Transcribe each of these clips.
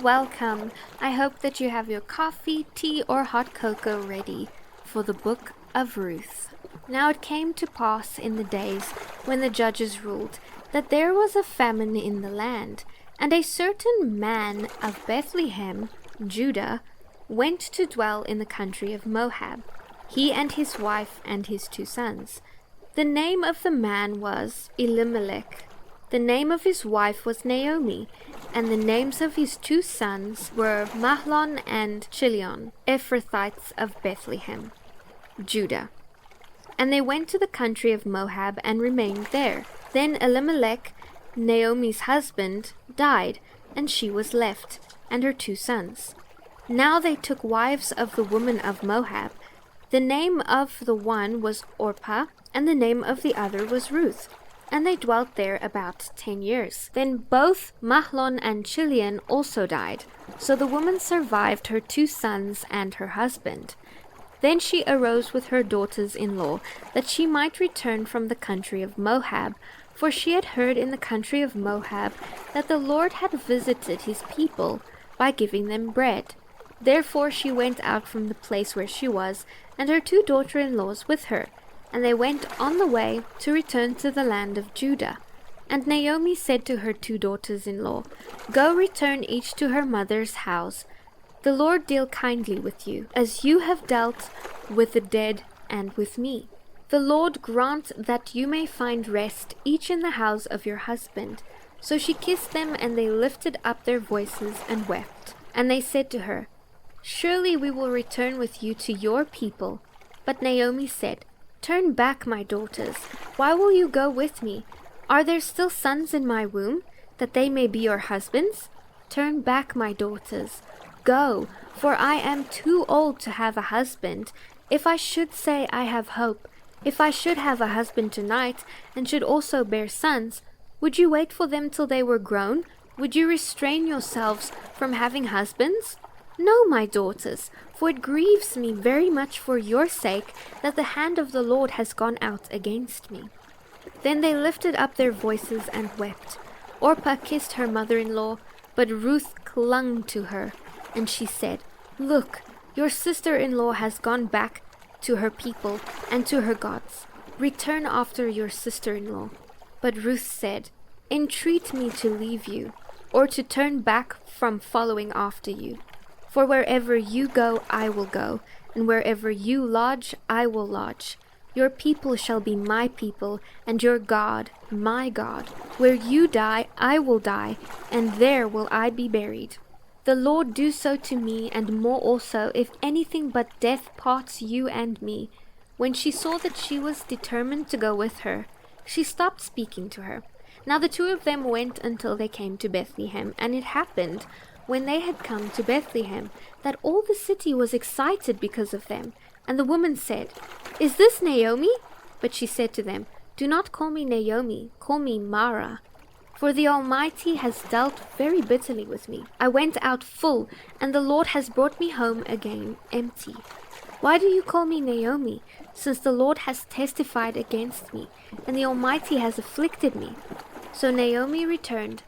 Welcome. I hope that you have your coffee, tea, or hot cocoa ready for the Book of Ruth. Now it came to pass in the days when the judges ruled that there was a famine in the land, and a certain man of Bethlehem, Judah, went to dwell in the country of Moab, he and his wife and his 2 sons. The name of the man was Elimelech. The name of his wife was Naomi, and the names of his 2 sons were Mahlon and Chilion, Ephrathites of Bethlehem, Judah. And they went to the country of Moab and remained there. Then Elimelech, Naomi's husband, died, and she was left, and her 2 sons. Now they took wives of the women of Moab. The name of the one was Orpah, and the name of the other was Ruth. And they dwelt there about 10 years. Then both Mahlon and Chilion also died. So the woman survived her 2 sons and her husband. Then she arose with her daughters-in-law, that she might return from the country of Moab, for she had heard in the country of Moab that the Lord had visited his people by giving them bread. Therefore she went out from the place where she was, and her 2 daughter-in-laws with her. And they went on the way to return to the land of Judah. And Naomi said to her 2 daughters-in-law, Go return each to her mother's house. The Lord deal kindly with you, as you have dealt with the dead and with me. The Lord grant that you may find rest each in the house of your husband. So she kissed them, and they lifted up their voices and wept. And they said to her, Surely we will return with you to your people. But Naomi said, Turn back, my daughters. Why will you go with me? Are there still sons in my womb, that they may be your husbands? Turn back, my daughters. Go, for I am too old to have a husband. If I should say I have hope, if I should have a husband tonight, and should also bear sons, would you wait for them till they were grown? Would you restrain yourselves from having husbands? No, my daughters, for it grieves me very much for your sake that the hand of the Lord has gone out against me. Then they lifted up their voices and wept. Orpah kissed her mother-in-law, but Ruth clung to her, and she said, Look, your sister-in-law has gone back to her people and to her gods. Return after your sister-in-law. But Ruth said, Entreat me to leave you, or to turn back from following after you. For wherever you go, I will go, and wherever you lodge, I will lodge. Your people shall be my people, and your God, my God. Where you die, I will die, and there will I be buried. The Lord do so to me, and more also, if anything but death parts you and me. When she saw that she was determined to go with her, she stopped speaking to her. Now the 2 of them went until they came to Bethlehem, and it happened, when they had come to Bethlehem, that all the city was excited because of them. And the woman said, Is this Naomi? But she said to them, Do not call me Naomi, call me Mara. For the Almighty has dealt very bitterly with me. I went out full, and the Lord has brought me home again empty. Why do you call me Naomi, since the Lord has testified against me, and the Almighty has afflicted me? So Naomi returned,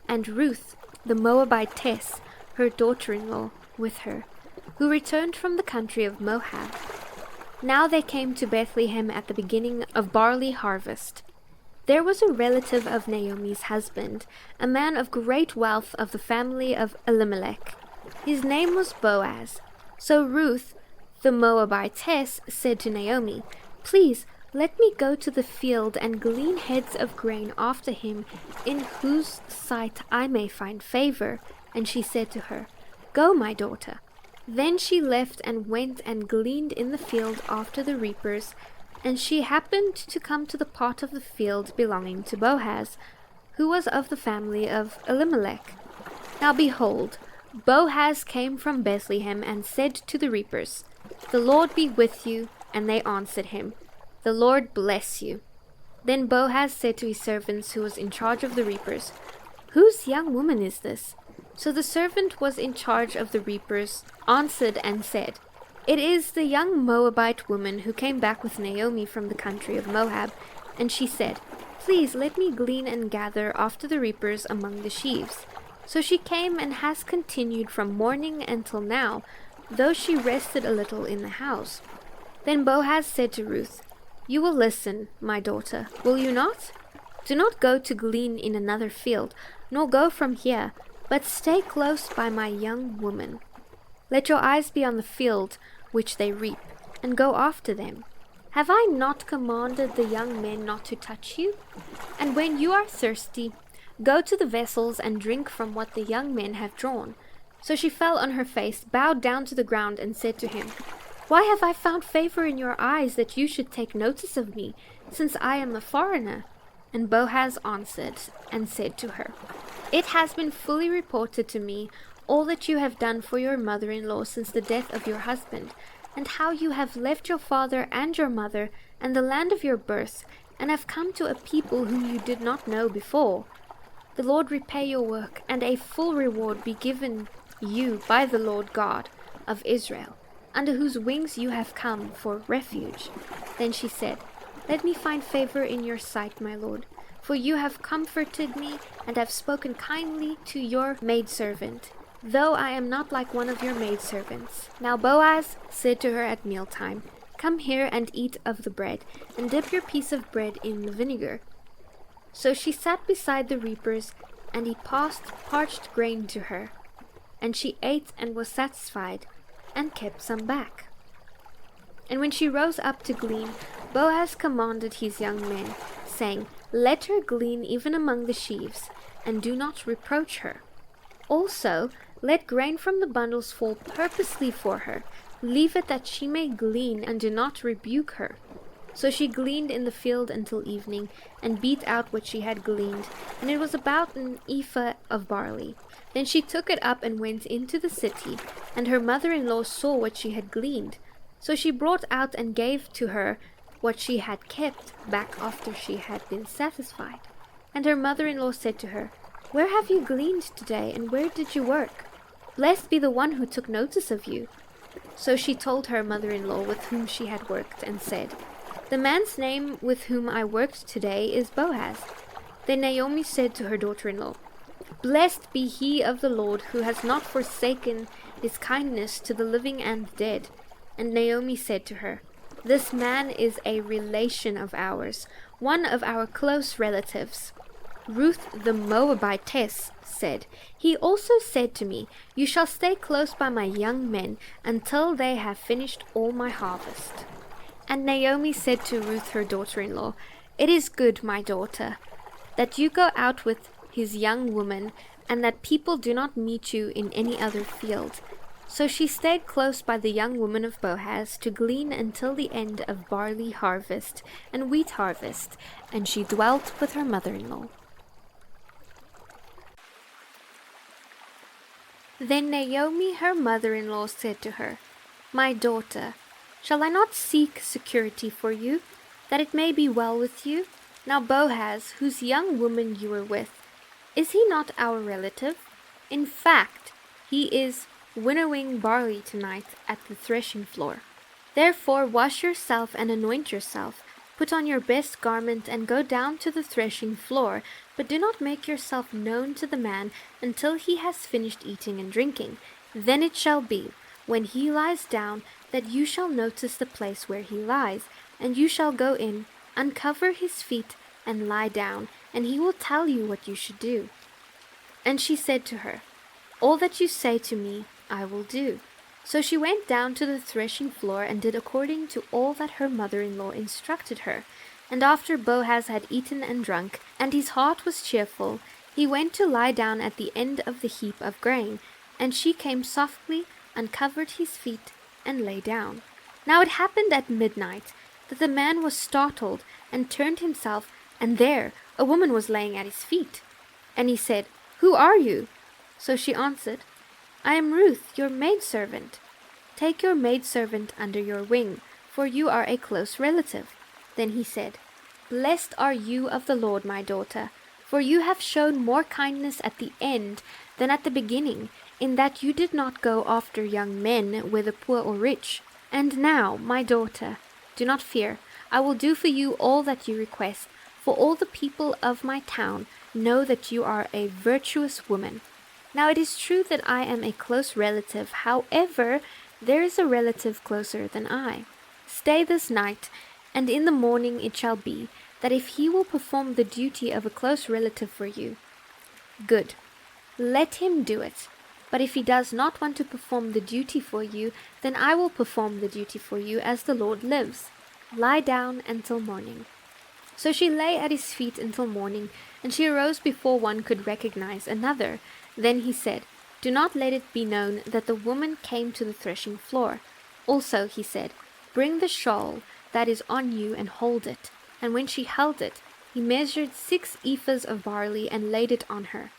and Ruth, the Moabitess, her daughter-in-law, with her, who returned from the country of Moab. Now they came to Bethlehem at the beginning of barley harvest. There was a relative of Naomi's husband, a man of great wealth of the family of Elimelech. His name was Boaz. So Ruth, the Moabitess, said to Naomi, Please, let me go to the field and glean heads of grain after him, in whose sight I may find favor. And she said to her, Go, my daughter. Then she left and went and gleaned in the field after the reapers, and she happened to come to the part of the field belonging to Boaz, who was of the family of Elimelech. Now behold, Boaz came from Bethlehem and said to the reapers, The Lord be with you. And they answered him, The Lord bless you. Then Boaz said to his servants who was in charge of the reapers, Whose young woman is this? So the servant was in charge of the reapers answered and said, It is the young Moabite woman who came back with Naomi from the country of Moab. And she said, Please let me glean and gather after the reapers among the sheaves. So she came and has continued from morning until now, though she rested a little in the house. Then Boaz said to Ruth, "You will listen, my daughter, will you not? Do not go to glean in another field, nor go from here, but stay close by my young woman. Let your eyes be on the field which they reap, and go after them. Have I not commanded the young men not to touch you? And when you are thirsty, go to the vessels and drink from what the young men have drawn." So she fell on her face, bowed down to the ground, and said to him, "Why have I found favor in your eyes that you should take notice of me, since I am a foreigner?" And Boaz answered and said to her, "It has been fully reported to me all that you have done for your mother-in-law since the death of your husband, and how you have left your father and your mother and the land of your birth, and have come to a people whom you did not know before. The Lord repay your work, and a full reward be given you by the Lord God of Israel, under whose wings you have come for refuge." Then she said, "Let me find favor in your sight, my lord, for you have comforted me and have spoken kindly to your maidservant, though I am not like one of your maidservants." Now Boaz said to her at mealtime, "Come here and eat of the bread, and dip your piece of bread in the vinegar." So she sat beside the reapers, and he passed parched grain to her. And she ate and was satisfied, and kept some back. And when she rose up to glean, Boaz commanded his young men, saying, "Let her glean even among the sheaves, and do not reproach her. Also, let grain from the bundles fall purposely for her. Leave it that she may glean, and do not rebuke her." So she gleaned in the field until evening, and beat out what she had gleaned, and it was about an ephah of barley. Then she took it up and went into the city, and her mother-in-law saw what she had gleaned. So she brought out and gave to her what she had kept back after she had been satisfied. And her mother-in-law said to her, "Where have you gleaned today, and where did you work? Blessed be the one who took notice of you." So she told her mother-in-law with whom she had worked, and said, "The man's name with whom I worked today is Boaz." Then Naomi said to her daughter-in-law, "Blessed be he of the Lord, who has not forsaken his kindness to the living and the dead." And Naomi said to her, "This man is a relation of ours, one of our close relatives." Ruth the Moabitess said, "He also said to me, 'You shall stay close by my young men until they have finished all my harvest.'" And Naomi said to Ruth her daughter-in-law, "It is good, my daughter, that you go out with his young woman, and that people do not meet you in any other field." So she stayed close by the young woman of Boaz to glean until the end of barley harvest and wheat harvest, and she dwelt with her mother-in-law. Then Naomi her mother-in-law said to her, "My daughter, shall I not seek security for you, that it may be well with you? Now Boaz, whose young woman you were with, is he not our relative? In fact, he is winnowing barley tonight at the threshing floor. Therefore wash yourself and anoint yourself, put on your best garment and go down to the threshing floor, but do not make yourself known to the man until he has finished eating and drinking. Then it shall be, when he lies down, that you shall notice the place where he lies, and you shall go in, uncover his feet, and lie down, and he will tell you what you should do." And she said to her, "All that you say to me, I will do." So she went down to the threshing floor and did according to all that her mother-in-law instructed her. And after Boaz had eaten and drunk, and his heart was cheerful, he went to lie down at the end of the heap of grain, and she came softly, uncovered his feet, and lay down. Now it happened at midnight that the man was startled and turned himself, and there a woman was laying at his feet. And he said, "Who are you?" So she answered, "I am Ruth, your maidservant. Take your maidservant under your wing, for you are a close relative." Then he said, "Blessed are you of the Lord, my daughter, for you have shown more kindness at the end than at the beginning, in that you did not go after young men, whether poor or rich. And now, my daughter, do not fear. I will do for you all that you request, for all the people of my town know that you are a virtuous woman." Now it is true that I am a close relative. However, there is a relative closer than I. Stay this night, and in the morning it shall be that if he will perform the duty of a close relative for you, good, let him do it. But if he does not want to perform the duty for you, then I will perform the duty for you, as the Lord lives. Lie down until morning." So she lay at his feet until morning, and she arose before one could recognize another. Then he said, "Do not let it be known that the woman came to the threshing floor." Also he said, "Bring the shawl that is on you and hold it." And when she held it, he measured 6 ephahs of barley and laid it on her.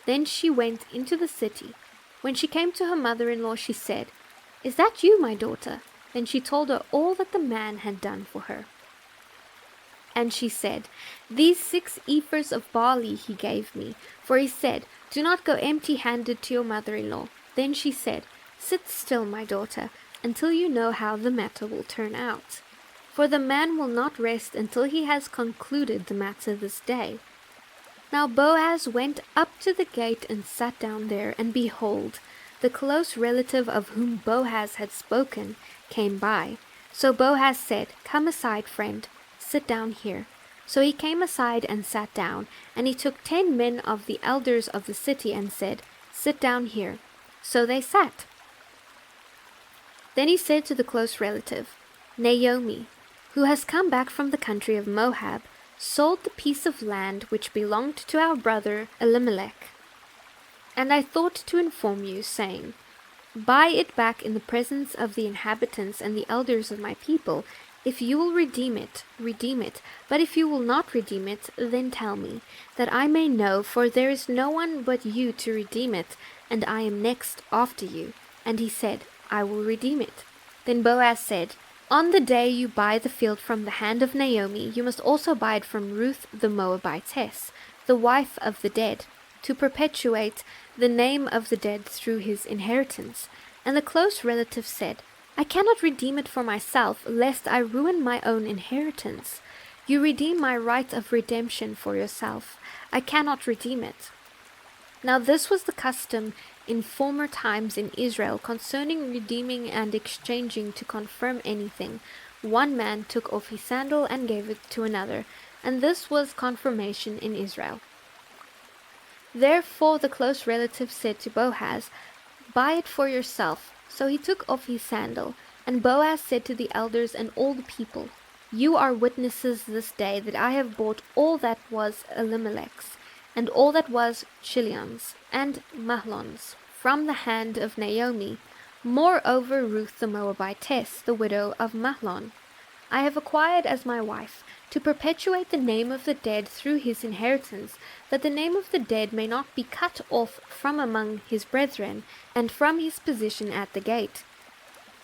Then she went into the city. When she came to her mother-in-law, she said, "Is that you, my daughter?" Then she told her all that the man had done for her. And she said, "These 6 ephahs of barley he gave me, for he said, 'Do not go empty-handed to your mother-in-law.'" Then she said, "Sit still, my daughter, until you know how the matter will turn out. For the man will not rest until he has concluded the matter this day." Now Boaz went up to the gate and sat down there, and behold, the close relative of whom Boaz had spoken came by. So Boaz said, "Come aside, friend, sit down here." So he came aside and sat down, and he took 10 men of the elders of the city and said, "Sit down here." So they sat. Then he said to the close relative, "Naomi, who has come back from the country of Moab, sold the piece of land which belonged to our brother Elimelech. And I thought to inform you, saying, Buy it back in the presence of the inhabitants and the elders of my people. If you will redeem it, redeem it. But if you will not redeem it, then tell me, that I may know, for there is no one but you to redeem it, and I am next after you." And he said, "I will redeem it." Then Boaz said, "On the day you buy the field from the hand of Naomi, you must also buy it from Ruth the Moabitess, the wife of the dead, to perpetuate the name of the dead through his inheritance." And the close relative said, "I cannot redeem it for myself, lest I ruin my own inheritance. You redeem my right of redemption for yourself. I cannot redeem it." Now this was the custom in former times in Israel concerning redeeming and exchanging. To confirm anything, one man took off his sandal and gave it to another, and this was confirmation in Israel. Therefore the close relative said to Boaz, "Buy it for yourself." So he took off his sandal, and Boaz said to the elders and all the people, "You are witnesses this day that I have bought all that was Elimelech's, and all that was Chilion's and Mahlon's, from the hand of Naomi, moreover Ruth the Moabitess, the widow of Mahlon, I have acquired as my wife, to perpetuate the name of the dead through his inheritance, that the name of the dead may not be cut off from among his brethren, and from his position at the gate.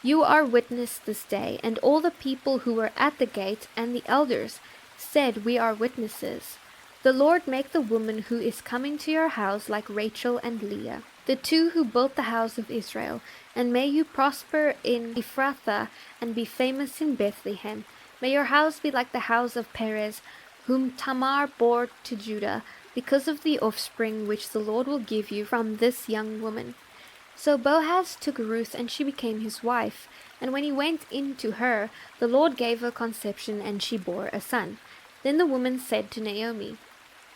You are witness this day." And all the people who were at the gate and the elders said, "We are witnesses. The Lord make the woman who is coming to your house like Rachel and Leah, the 2 who built the house of Israel, and may you prosper in Ephrathah and be famous in Bethlehem. May your house be like the house of Perez, whom Tamar bore to Judah, because of the offspring which the Lord will give you from this young woman." So Boaz took Ruth, and she became his wife. And when he went in to her, the Lord gave her conception, and she bore a son. Then the woman said to Naomi,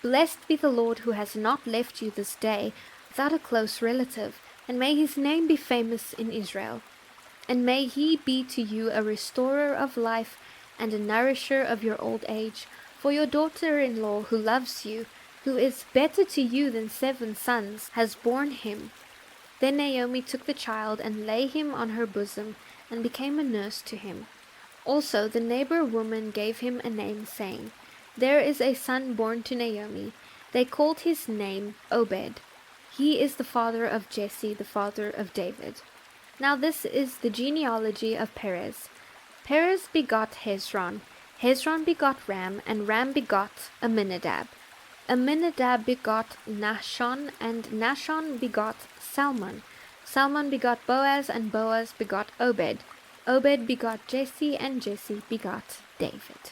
"Blessed be the Lord who has not left you this day without a close relative, and may his name be famous in Israel. And may he be to you a restorer of life and a nourisher of your old age. For your daughter-in-law who loves you, who is better to you than 7 sons, has borne him." Then Naomi took the child and laid him on her bosom, and became a nurse to him. Also the neighbor woman gave him a name, saying, "There is a son born to Naomi." They called his name Obed. He is the father of Jesse, the father of David. Now this is the genealogy of Perez. Perez begot Hezron. Hezron begot Ram, and Ram begot Amminadab. Amminadab begot Nahshon, and Nahshon begot Salmon. Salmon begot Boaz, and Boaz begot Obed. Obed begot Jesse, and Jesse begot David.